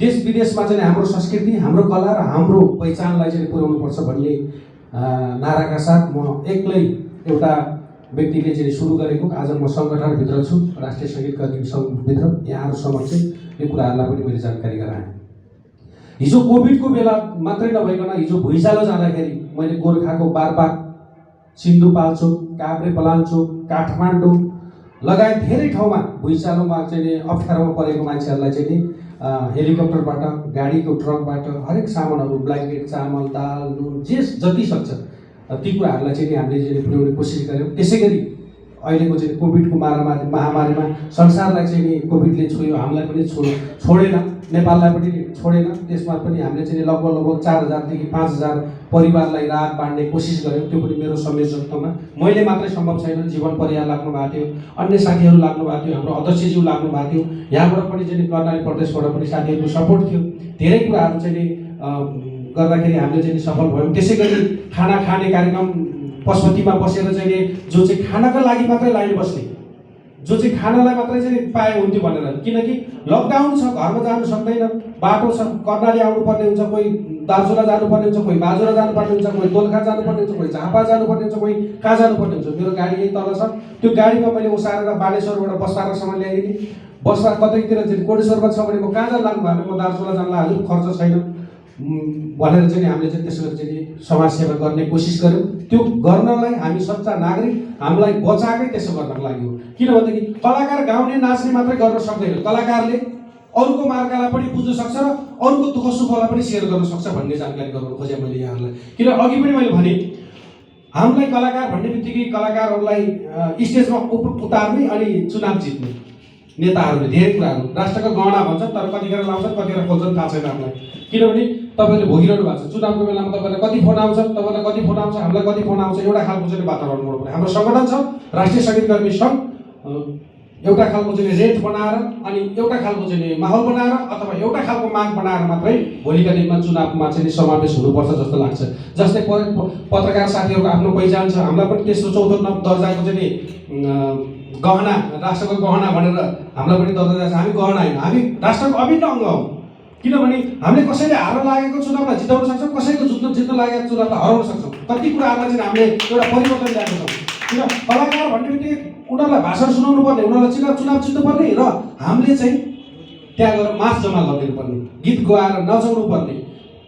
देश विदेशमा चाहिँ हाम्रो संस्कृति, हाम्रो कला र हाम्रो पहिचानलाई चाहिँ पुर्याउनुपर्छ भन्ने नाराका साथ म एक्लै एउटा व्यक्तिले चाहिँ सुरु गरेको आज म सङ्गठनभित्र छु, राष्ट्रिय सङ्गीत कर्मी सङ्घभित्र। यहाँहरू समक्ष यो कुराहरूलाई पनि मैले जानकारी गराएँ। हिजो कोभिडको बेला मात्रै नभइकन हिजो भुइँचालो जाँदाखेरि मैले गोर्खाको बारपाक, सिन्धुपाल्चोक, काभ्रेपलाञ्चोक, काठमाडौँ लगायत धेरै ठाउँमा भुइँचालोमा चाहिँ अप्ठ्यारोमा परेको मान्छेहरूलाई चाहिँ हेलिकप्टरबाट, गाडीको ट्रकबाट हरेक सामानहरू, ब्ल्याङ्केट, चामल, दाल, नुन, जति सक्छ ती कुराहरूलाई चाहिँ हामीले चाहिँ पुर्याउने कोसिस गऱ्यौँ। त्यसै गरी अहिलेको चाहिँ कोभिडको महामारीमा संसारलाई चाहिँ कोभिडले छोयो, हामीलाई पनि छोडेन, नेपाललाई पनि छोडेन। त्यसमा पनि हामीले चाहिँ लगभग 4000 देखि 5000 परिवारलाई राहत बाँड्ने कोसिस गऱ्यौँ। त्यो पनि मेरो संयोजकत्वमा मैले मात्रै सम्भव छैन। जीवन परियार लाग्नु भएको थियो, अन्य साथीहरू लाग्नु भएको थियो, हाम्रो अध्यक्षज्यू लाग्नु भएको थियो, यहाँबाट पनि चाहिँ कर्णाली प्रदेशबाट पनि साथीहरूको सपोर्ट थियो। धेरै कुराहरू चाहिँ गर्दाखेरि हामीले चाहिँ सफल भयौँ। त्यसै गरी खाना खाने कार्यक्रम पशुपतिमा बसेर चाहिँ जो चाहिँ खानाका लागि मात्रै लाइन बस्ने, जो चाहिँ खानालाई मात्रै चाहिँ पाए हुन्थ्यो भनेर, किनकि लकडाउन छ, घरमा जानु सक्दैन, बाटो छ, कर्णाली आउनुपर्ने हुन्छ, कोही दार्चुला जानुपर्ने हुन्छ, कोही बाजुरा जानुपर्ने हुन्छ, कोही दोलखा जानुपर्ने हुन्छ, कोही झापा जानुपर्ने हुन्छ, कोही कहाँ जानुपर्ने हुन्छ। मेरो गाडी यही तल छ, त्यो गाडीमा मैले ओसारेर बालेश्वरबाट बसपार्कसम्म ल्याइदिने। बसमा कतैतिर चाहिँ कोटेश्वरमा छ भने म कहाँ जान लाग्नु भयो भने म दार्चुला जान लाग्यो, खर्च छैन भनेर चाहिँ हामीले चाहिँ त्यसो गरी चाहिँ समाजसेवा गर्ने कोसिस गऱ्यौँ। त्यो गर्नलाई हामी सच्चा नागरिक हामीलाई बचाएकै त्यसो गर्नको लागि हो। किनभनेदेखि कलाकार गाउने नाच्ने मात्रै गर्न सक्दैन, कलाकारले अरूको मार्गलाई पनि बुझ्न सक्छ र अरूको दुःख सुखलाई पनि सेयर गर्न सक्छ भन्ने जानकारी गराउन खोजेँ मैले यहाँहरूलाई। किन अघि पनि मैले भने हामीलाई कलाकार भन्ने बित्तिकै कलाकारहरूलाई स्टेजमा उतार्ने अनि चुनाव जित्ने नेताहरूले धेरै कुराहरू राष्ट्रको गहना भन्छन् तर कतिखेर लाउँछन् कतिखेर खोल्छन् थाहा छैन हामीलाई। किनभने तपाईँले भोगिरहनु भएको छ चुनावको बेलामा तपाईँलाई कति फोन आउँछ, तपाईँलाई कति फोन आउँछ, हामीलाई कति फोन आउँछ, एउटा खालको चाहिँ वातावरण हुनु पर्यो। हाम्रो सङ्गठन छ राष्ट्रिय सङ्गीतकर्मी सङ्घ, एउटा खालको चाहिँ रेट बनाएर अनि एउटा खालको चाहिँ माहौल बनाएर अथवा एउटा खालको माग बनाएर मात्रै भोलिका दिनमा चुनावमा चाहिँ समावेश हुनुपर्छ जस्तो लाग्छ। जस्तै पत्रकार साथीहरूको आफ्नो पहिचान छ, हामीलाई पनि तेस्रो चौथो दर्जाको चाहिँ गहना, राष्ट्रको गहना भनेर हामीलाई पनि दर्जा छ। हामी गहना होइन, हामी राष्ट्रको अभिन्न अङ्ग हौँ। किनभने हामीले कसैले हार्न लागेको चुनावलाई जिताउन सक्छौँ, कसैको जित्न लागेको चुनावलाई हराउन सक्छौँ। कति कुराहरूलाई चाहिँ हामीले एउटा परिवर्तन ल्याएको छौँ। किन कलाकार भन्ने बित्तिकै उनीहरूलाई भाषण सुनाउनु पर्ने, उनीहरूलाई चुनाव जित्नुपर्ने र हामीले चाहिँ त्यहाँ गएर मास जम्मा गरिदिनु पर्ने, गीत गाएर नचाउनु पर्ने,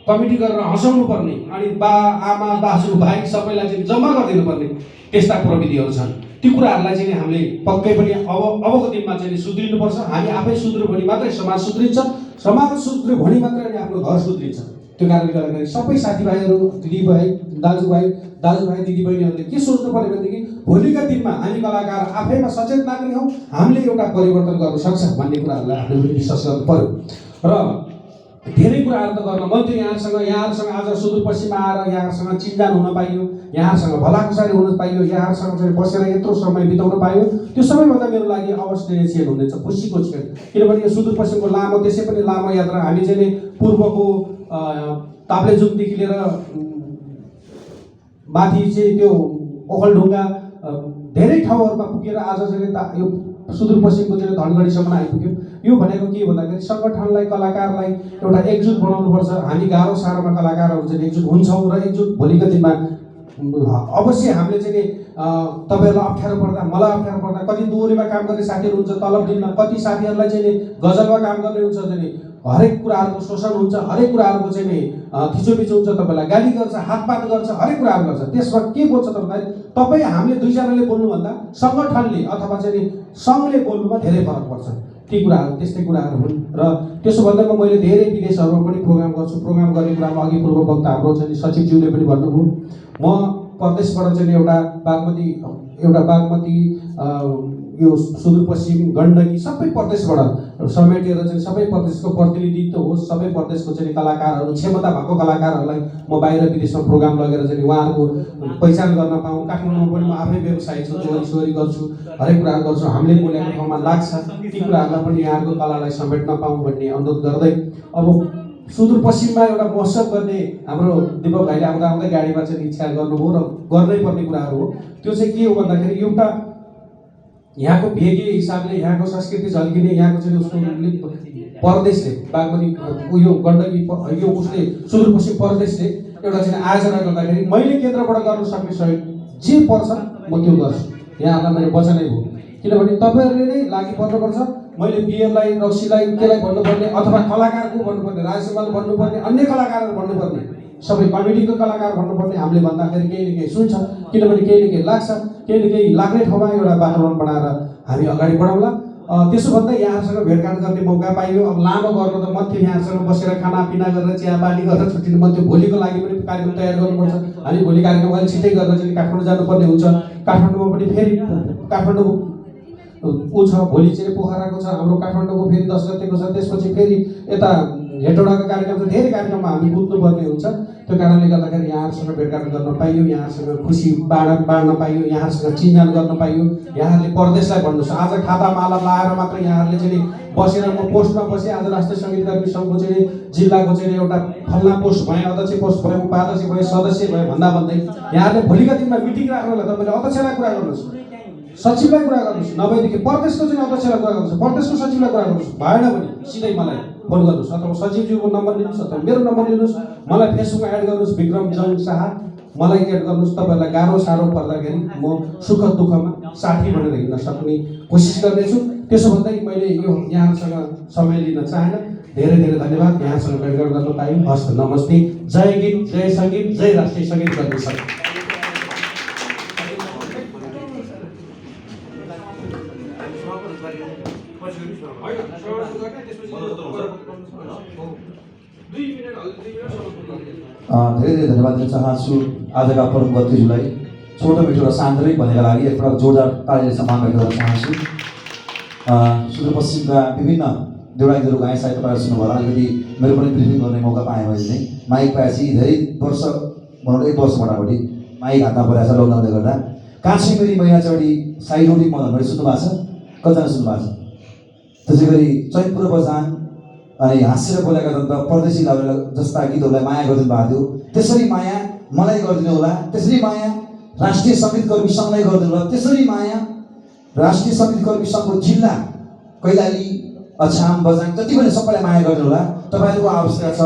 कमिटी गरेर हँसाउनु पर्ने, अनि बा आमा दाजु भाइ सबैलाई चाहिँ जम्मा गरिदिनु पर्ने त्यस्ता प्रविधिहरू छन्। ती कुराहरूलाई चाहिँ हामीले पक्कै पनि अबको दिनमा चाहिँ सुध्रिनुपर्छ। हामी आफै सुध्रियो भने मात्रै समाज सुध्रिन्छ, समाज सुध्रियो भने मात्रै अनि आफ्नो घर सुध्रिन्छ। त्यो कारणले गर्दाखेरि सबै साथीभाइहरू, दिदीभाइ दाजुभाइ दिदीबहिनीहरूले के सोच्नु पर्यो भनेदेखि भोलिका दिनमा हामी कलाकार आफैमा सचेत नागरिक हौँ, हामीले एउटा परिवर्तन गर्न सक्छ भन्ने कुराहरूलाई हामीले विश्वास गर्नु पर्यो। र धेरै कुराहरू त गर्न मन थियो यहाँहरूसँग आज सुदूरपश्चिममा आएर यहाँहरूसँग चिन्जान हुन पाइयो, यहाँहरूसँग भलाकुसारी हुन पाइयो, यहाँहरूसँग चाहिँ बसेर यत्रो समय बिताउन पाइयो। त्यो सबैभन्दा मेरो लागि अवश्य क्षण हुनेछ, खुसीको क्षण। किनभने यो सुदूरपश्चिमको लामो, त्यसै पनि लामो यात्रा हामी चाहिँ पूर्वको ताप्लेजुङदेखि लिएर माथि चाहिँ त्यो ओखलढुङ्गा धेरै ठाउँहरूमा पुगेर आज चाहिँ यो सुदूरपश्चिमको चाहिँ धनगढीसम्म आइपुग्यो। यो भनेको के भन्दाखेरि सङ्गठनलाई, कलाकारलाई एउटा एकजुट बनाउनुपर्छ। हामी गाह्रो साह्रोमा कलाकारहरू चाहिँ एकजुट हुन्छौँ र एकजुट भोलिको दिनमा अवश्य हामीले चाहिँ तपाईँहरूलाई अप्ठ्यारो पर्दा, मलाई अप्ठ्यारो पर्दा, कति दोहोरीमा काम गर्ने साथीहरू हुन्छ तलब दिनमा, कति साथीहरूलाई चाहिँ गजलमा काम गर्ने हुन्छ, चाहिँ हरेक कुराहरूको शोषण हुन्छ, हरेक कुराहरूको चाहिँ थिचोमिचो हुन्छ, तपाईँलाई गाली गर्छ, हातपात गर्छ, हरेक कुराहरू गर्छ। त्यसमा के बोल्छ त भन्दाखेरि तपाईँ हामीले दुईजनाले बोल्नुभन्दा सङ्गठनले अथवा चाहिँ सङ्घले बोल्नुमा धेरै फरक पर्छ। ती कुराहरू त्यस्तै कुराहरू हुन्। र त्यसो भन्दामा मैले धेरै विदेशहरूमा पनि प्रोग्राम गर्छु। प्रोग्राम गर्ने कुरामा अघि पूर्व वक्ता हाम्रो चाहिँ सचिवज्यूले पनि भन्नुभयो, म प्रदेशबाट चाहिँ एउटा बागमती यो सुदूरपश्चिम गण्डकी सबै प्रदेशबाट समेटेर चाहिँ सबै प्रदेशको प्रतिनिधित्व होस्, सबै प्रदेशको चाहिँ कलाकारहरू, क्षमता भएको कलाकारहरूलाई म बाहिर विदेशमा प्रोग्राम लगेर चाहिँ उहाँहरूको पहिचान गर्न पाऊँ। काठमाडौँमा पनि म आफै व्यवसायी छु, चोरी गर्छु, हरेक कुराहरू गर्छु। हामीले बोलेको ठाउँमा लाग्छ, ती कुराहरूलाई पनि यहाँको कलालाई समेट्न पाऊँ भन्ने अनुरोध गर्दै अब सुदूरपश्चिममा एउटा महोत्सव गर्ने हाम्रो दीपक भाइले आउँदा आउँदै गाडीमा चाहिँ इच्छा गर्नुभयो र गर्नै पर्ने कुराहरू हो। त्यो चाहिँ के हो भन्दाखेरि एउटा यहाँको भेगे हिसाबले, यहाँको संस्कृति झल्किने, यहाँको चाहिँ उसको परदेशले बागमती यो गण्डकी यो उसले सुदूरपश्चिम परदेशले एउटा चाहिँ आयोजना गर्दाखेरि मैले केन्द्रबाट गर्न सक्ने सहयोग जे पर्छ म त्यो गर्छु। यहाँहरूलाई मेरो वचनै हो। किनभने तपाईँहरूले नै लागि पर्नुपर्छ। मैले बिएललाई, रक्सीलाई, केलाई भन्नुपर्ने अथवा कलाकारको भन्नुपर्ने, राजसभाले भन्नुपर्ने, अन्य कलाकारहरू भन्नुपर्ने, सबै कमिटीको कलाकार भन्नुपर्ने। हामीले भन्दाखेरि केही न केही सुन्छ, किनभने केही न केही लाग्छ, केही न केही लाग्ने ठाउँमा एउटा वातावरण बनाएर हामी अगाडि बढाउँला। त्यसो भन्दा यहाँहरूसँग भेटघाट गर्ने मौका पाइयो। अब लामो गर्न त मन थियो, यहाँहरूसँग बसेर खानापिना गरेर चियापानी गरेर छुट्टिनु मन थियो। भोलिको लागि पनि कार्यक्रम तयार गर्नुपर्छ। हामी भोलि कार्यक्रम अलिक छिट्टै गरेर चाहिँ काठमाडौँ जानुपर्ने हुन्छ। काठमाडौँमा पनि फेरि काठमाडौँ ऊ छ, भोलि चाहिँ पोखराको छ, हाम्रो काठमाडौँको फेरि 10 गतेको छ, त्यसपछि फेरि यता हेटौडाको कार्यक्रम छ। धेरै कार्यक्रममा हामी कुद्नुपर्ने हुन्छ। त्यो कारणले गर्दाखेरि यहाँहरूसँग भेटघाट गर्न पाइयो, यहाँहरूसँग खुसी बाँड्न पाइयो, यहाँहरूसँग चिन्जान गर्न पाइयो। यहाँहरूले परदेशलाई भन्नुहोस्, आज खातामाला लाएर मात्र यहाँहरूले चाहिँ बसेर म पोस्टमा बसेँ, आज राष्ट्रिय सङ्गीतकर्मी सङ्घको चाहिँ जिल्लाको चाहिँ एउटा फल्ना पोस्ट भएँ, अध्यक्ष पोस्ट भएँ, उपाध्यक्ष भएँ, सदस्य भएँ भन्दा भन्दै यहाँहरूले भोलिका दिनमा मिटिङ राख्नुलाई तपाईँले अध्यक्षलाई कुरा गर्नुहोस्, सचिवलाई कुरा गर्नुहोस्, नभएदेखि प्रदेशको चाहिँ अध्यक्षलाई कुरा गर्नुहोस्, प्रदेशको सचिवलाई कुरा गर्नुहोस्। भएन भने सिधै मलाई फोन गर्नुहोस्, अथवा सचिवज्यूको नम्बर लिनुहोस्, अथवा मेरो नम्बर लिनुहोस्, मलाई फेसबुकमा एड गर्नुहोस्, विक्रम जङ शाह, मलाई एड गर्नुहोस्। तपाईँहरूलाई गाह्रो साह्रो पर्दाखेरि म सुख दुःखमा साथी भनेर हिँड्न सक्ने कोसिस गर्नेछु। त्यसो भन्दै मैले यो यहाँसँग समय लिन चाहेन। धेरै धेरै धन्यवाद। यहाँसँग भेटघाट गर्न पाएँ। हस्त नमस्ते। जय गीत, जय सङ्गीत, जय राष्ट्रिय सङ्गीतकर्मी सङ्घ। धेरै धेरै धन्यवाद दिन चाहन्छु आजका प्रमुख अतिथिलाई। छोटो मिठो र सान्दर्भिक भनेका लागि एकपटक जोरदार तालीले सम्मान व्यक्त गर्न चाहन्छु। सुदूरपश्चिमका विभिन्न देउडा गायक सायद तपाईँहरू सुन्नुभयो होला, अलिकति मेरो पनि ब्रिफिङ गर्ने मौका पाएँ मैले चाहिँ। माइक पाएपछि धेरै वर्ष भनौँ 1 वर्ष मोटामोटी माइक हातमा परेको छ लकडाउनले गर्दा। कान्छी मेरी मैना चढी साई रोटी मदन भने सुन्नु भएको छ? कतिजना सुन्नु भएको छ? त्यसै गरी चैतपुर बजान अनि हाँसेर बोलेका दन्त परदेशी लाउला जस्ता गीतहरूलाई माया गरिदिनु भएको थियो। त्यसरी माया मलाई गरिदिनु होला, त्यसरी माया राष्ट्रिय सङ्गीत कर्मी सङ्घलाई गरिदिनु होला, त्यसरी माया राष्ट्रिय सङ्गीत कर्मी सङ्घको जिल्ला कैलाली अछाम बजाङ जति पनि सबैलाई माया गरिदिनु होला। तपाईँहरूको आवश्यकता छ,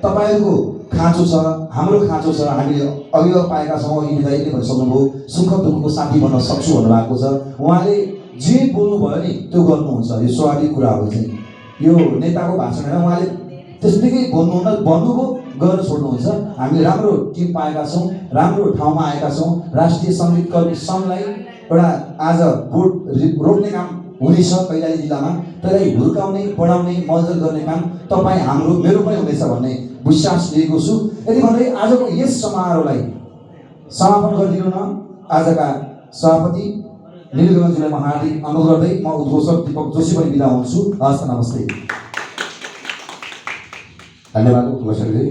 तपाईँहरूको खाँचो छ, हाम्रो खाँचो छ। हामीले अभिभावक पाएका छौँ, अघि विधायकले भनिसक्नुभयो सुख दुःखको साथी बन्न सक्छु भन्नुभएको छ। उहाँले जे बोल्नुभयो नि त्यो गर्नुहुन्छ, यो स्वाभाविक कुरा हो। चाहिँ यो नेताको भाषण होइन, उहाँले त्यस्तै भन्नुहुन्न, भन्नुभयो गर्न छोड्नुहुन्छ। हामीले राम्रो टिम पाएका छौँ, राम्रो ठाउँमा आएका छौँ। राष्ट्रिय सङ्गीत कर्मी सङ्घलाई एउटा आज बोर्ड रोक्ने काम हुनेछ कैलाली जिल्लामा, त्यसलाई हुर्काउने बढाउने मजदुर गर्ने काम तपाईँ हाम्रो मेरो पनि हुनेछ भन्ने विश्वास लिएको छु। यति भन्दै आजको यस समारोहलाई समापन गरिदिनु न आजका सभापति नीलगञ्जलाई म हार्दिक अनुरोध गर्दै म उद्घोषक दीपक जोशी पनि बिदा हुन्छु। हस्, नमस्ते। धन्यवाद उद्घोषकजी।